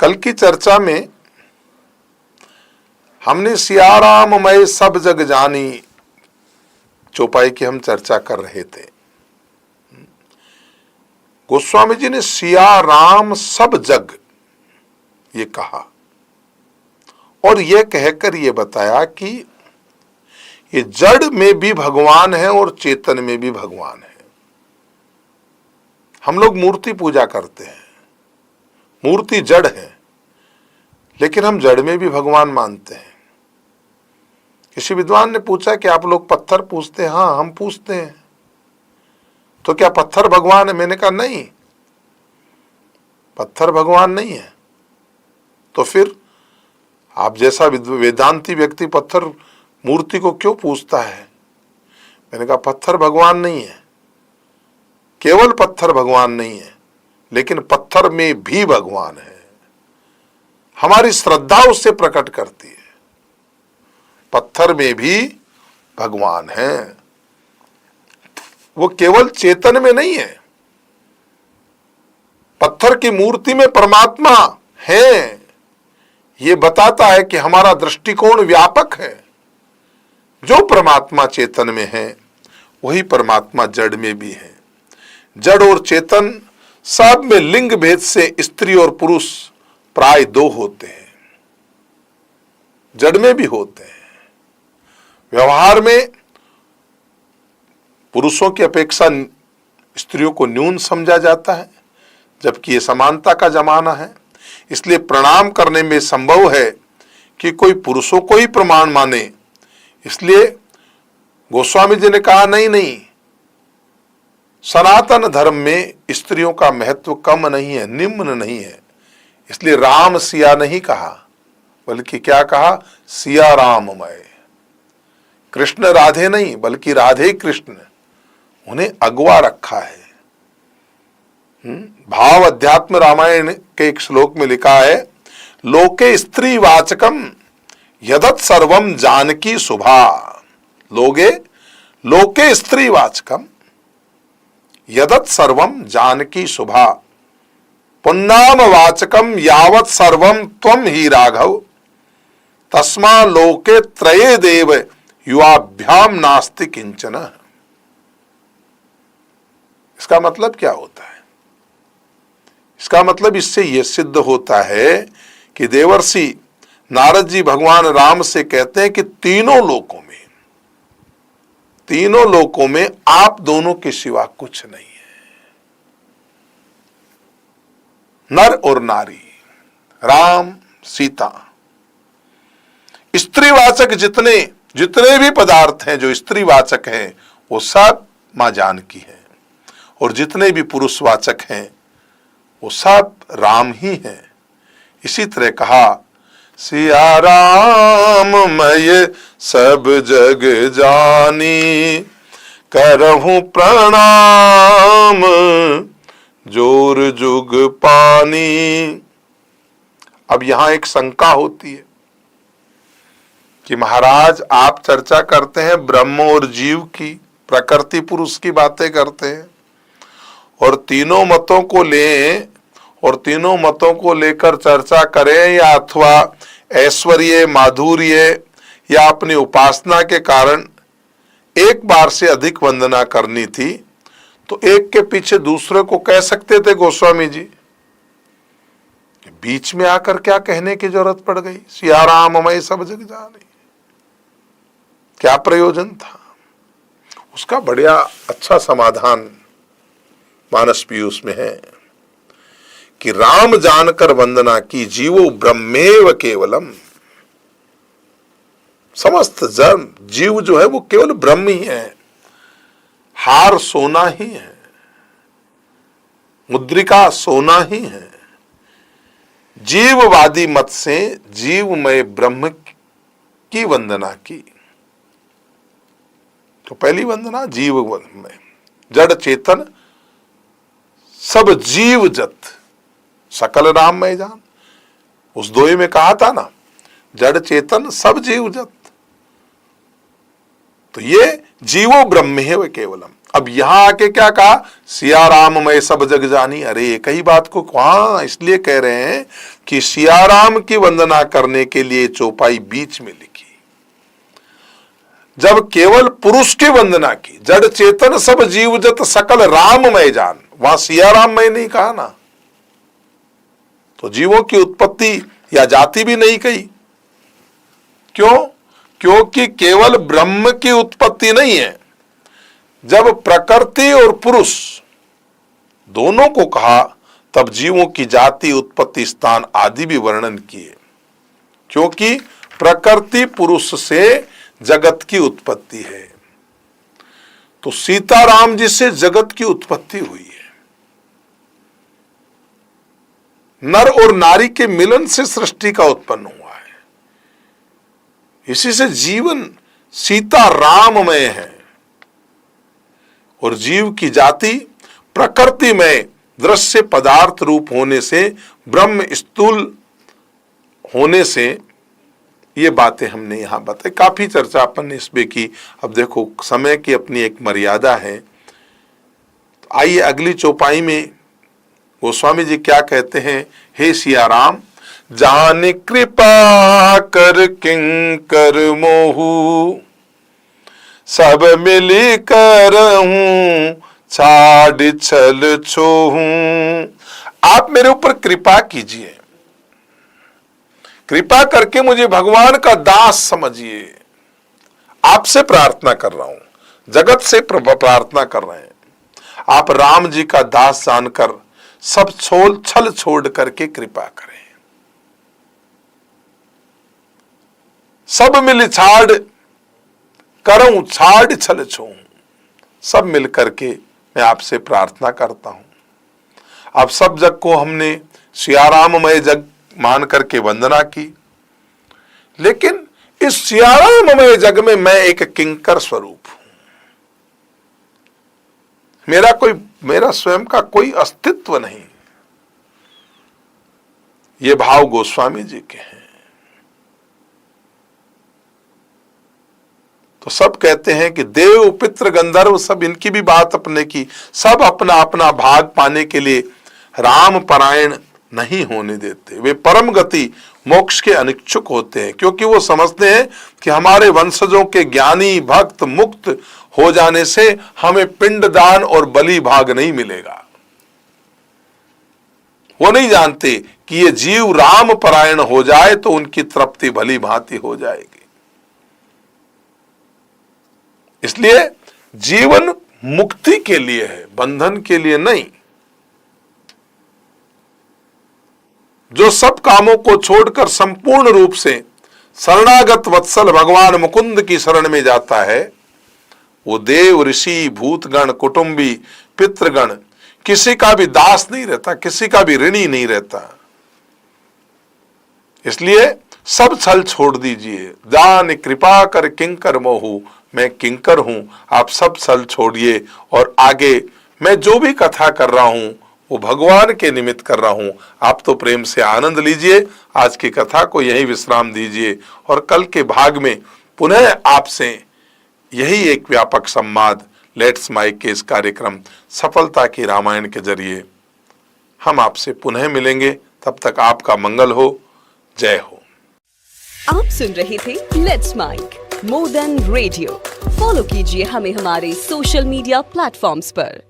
कल की चर्चा में हमने सिया राम मैं सब जग जानी चौपाई की हम चर्चा कर रहे थे। गोस्वामी जी ने सिया राम सब जग ये कहा और ये कहकर ये बताया कि ये जड़ में भी भगवान है और चेतन में भी भगवान है। हम लोग मूर्ति पूजा करते हैं, मूर्ति जड़ है, लेकिन हम जड़ में भी भगवान मानते हैं। किसी विद्वान ने पूछा कि आप लोग पत्थर पूजते हैं? हाँ, हम पूजते हैं। तो क्या पत्थर भगवान है? मैंने कहा नहीं, पत्थर भगवान नहीं है। तो फिर आप जैसा वेदांती व्यक्ति पत्थर मूर्ति को क्यों पूजता है? मैंने कहा पत्थर भगवान नहीं है, केवल पत्थर भगवान नहीं है, लेकिन पत्थर में भी भगवान है। हमारी श्रद्धा उससे प्रकट करती है, पत्थर में भी भगवान है। वो केवल चेतन में नहीं है। पत्थर की मूर्ति में परमात्मा है, ये बताता है कि हमारा दृष्टिकोण व्यापक है। जो परमात्मा चेतन में है वही परमात्मा जड़ में भी है। जड़ और चेतन सब में लिंग भेद से स्त्री और पुरुष प्राय दो होते हैं, जड़ में भी होते हैं। व्यवहार में पुरुषों की अपेक्षा स्त्रियों को न्यून समझा जाता है, जबकि ये समानता का जमाना है। इसलिए प्रणाम करने में संभव है कि कोई पुरुषों को ही प्रमाण माने। इसलिए गोस्वामी जी ने कहा नहीं, सनातन धर्म में स्त्रियों का महत्व कम नहीं है, निम्न नहीं है। इसलिए राम सिया नहीं कहा, बल्कि क्या कहा? सिया राममय। कृष्ण राधे नहीं, बल्कि राधे कृष्ण, उन्हें अगवा रखा है। भाव अध्यात्म रामायण के एक श्लोक में लिखा है, लोके स्त्री वाचकम यदत सर्वम जानकी शुभा। लोके स्त्री वाचकम यदत सर्वम जानकी शुभा, पुन्नाम वाचकम यावत सर्वम त्वम ही राघव, तस्मा लोके त्रये देव युवाभ्याम नास्ति किंचन। इसका मतलब क्या होता है? इसका मतलब इससे यह सिद्ध होता है कि देवर्षि नारद जी भगवान राम से कहते हैं कि तीनों लोकों में आप दोनों के सिवा कुछ नहीं है। नर और नारी, राम सीता, स्त्रीवाचक जितने भी पदार्थ हैं जो स्त्रीवाचक हैं वो सब मां जानकी है, और जितने भी पुरुषवाचक हैं वो सब राम ही हैं। इसी तरह कहा, सिया राम मैं सब जग जानी, करहूं प्रणाम जोर जुग पानी। अब यहां एक शंका होती है कि महाराज आप चर्चा करते हैं ब्रह्म और जीव की, प्रकृति पुरुष की बातें करते हैं, और तीनों मतों को लें और तीनों मतों को लेकर चर्चा करें, या अथवा ऐश्वर्य, माधुर्य या अपनी उपासना के कारण एक बार से अधिक वंदना करनी थी, तो एक के पीछे दूसरे को कह सकते थे गोस्वामी जी। बीच में आकर क्या कहने की जरूरत पड़ गई? सिया राम मैं सब जग जानी, क्या प्रयोजन था? उसका बढ़िया अच्छा समाधान मानस पीयूष में है कि राम जानकर वंदना की जीवो ब्रह्मेव केवलम। समस्त जन जीव जो है वो केवल ब्रह्म ही है, हार सोना ही है, मुद्रिका सोना ही है। जीववादी मत से जीवमय ब्रह्म की वंदना की, तो पहली वंदना जीवमय, जड़ चेतन सब जीव जत सकल राम मैं जान। उस दोहे में कहा था ना, जड़ चेतन सब जीव जत, तो ये जीवो ब्रह्म है वे केवलम। अब यहां आके क्या कहा? सिया राम मैं सब जग जानी। अरे एक ही बात को कहा इसलिए कह रहे हैं कि सियाराम की वंदना करने के लिए चौपाई बीच में लिखी। जब केवल पुरुष की वंदना की, जड़ चेतन सब जीवजत सकल राममय जान, वहां सियाराममय नहीं कहा ना, तो जीवों की उत्पत्ति या जाति भी नहीं कही। क्यों? क्योंकि केवल ब्रह्म की उत्पत्ति नहीं है। जब प्रकृति और पुरुष दोनों को कहा तब जीवों की जाति, उत्पत्ति स्थान आदि भी वर्णन किए, क्योंकि प्रकृति पुरुष से जगत की उत्पत्ति है। तो सीताराम जी से जगत की उत्पत्ति हुई है। नर और नारी के मिलन से सृष्टि का उत्पन्न हुआ है। इसी से जीवन सीता राममय है। और जीव की जाति प्रकृति में दृश्य पदार्थ रूप होने से, ब्रह्म स्थूल होने से, ये बातें हमने यहां बताई। काफी चर्चा अपन ने इसमें की। अब देखो समय की अपनी एक मर्यादा है। आइए अगली चौपाई में गोस्वामी जी क्या कहते हैं। हे सिया राम, जान कृपा कर किंकर मोहू, सब मिली करहूं छाड़ छल छोहूं। आप मेरे ऊपर कृपा कीजिए, कृपा करके मुझे भगवान का दास समझिए। आपसे प्रार्थना कर रहा हूं, जगत से प्रार्थना कर रहे हैं। आप राम जी का दास जानकर सब छल छोड़ करके कृपा करें। सब मिल छाड़ करऊं छाड़ छल छूं, सब मिल करके मैं आपसे प्रार्थना करता हूं। अब सब जग को हमने सियाराममय जग मान करके वंदना की, लेकिन इस सियाराममय जग में मैं एक किंकर स्वरूप हूं। मेरा स्वयं का कोई अस्तित्व नहीं। ये भाव गोस्वामी जी के हैं। तो सब कहते हैं कि देव पितृ गंधर्व सब इनकी भी बात अपने की, सब अपना अपना भाग पाने के लिए राम परायण नहीं होने देते। वे परम गति मोक्ष के अनिच्छुक होते हैं, क्योंकि वो समझते हैं कि हमारे वंशजों के ज्ञानी भक्त मुक्त हो जाने से हमें पिंडदान और बलि भाग नहीं मिलेगा। वो नहीं जानते कि ये जीव राम परायण हो जाए तो उनकी तृप्ति भली भांति हो जाएगी। इसलिए जीवन मुक्ति के लिए है, बंधन के लिए नहीं। जो सब कामों को छोड़कर संपूर्ण रूप से शरणागत वत्सल भगवान मुकुंद की शरण में जाता है, वो देव ऋषि भूतगण कुटुंबी पितृगण किसी का भी दास नहीं रहता, किसी का भी ऋणी नहीं रहता। इसलिए सब छल छोड़ दीजिए। जान कृपा कर किंकर मोहू, मैं किंकर हूं, आप सब छल छोड़िए और आगे मैं जो भी कथा कर रहा हूं वो भगवान के निमित्त कर रहा हूं। आप तो प्रेम से आनंद लीजिए। आज की कथा को यही विश्राम दीजिए और कल के भाग में पुनः आपसे यही एक व्यापक संवाद लेट्स माइक के इस कार्यक्रम सफलता की रामायण के जरिए हम आपसे पुनः मिलेंगे। तब तक आपका मंगल हो। जय हो। आप सुन रहे थे let's mike more than radio. Follow कीजिए हमें हमारे सोशल मीडिया प्लेटफॉर्म्स पर।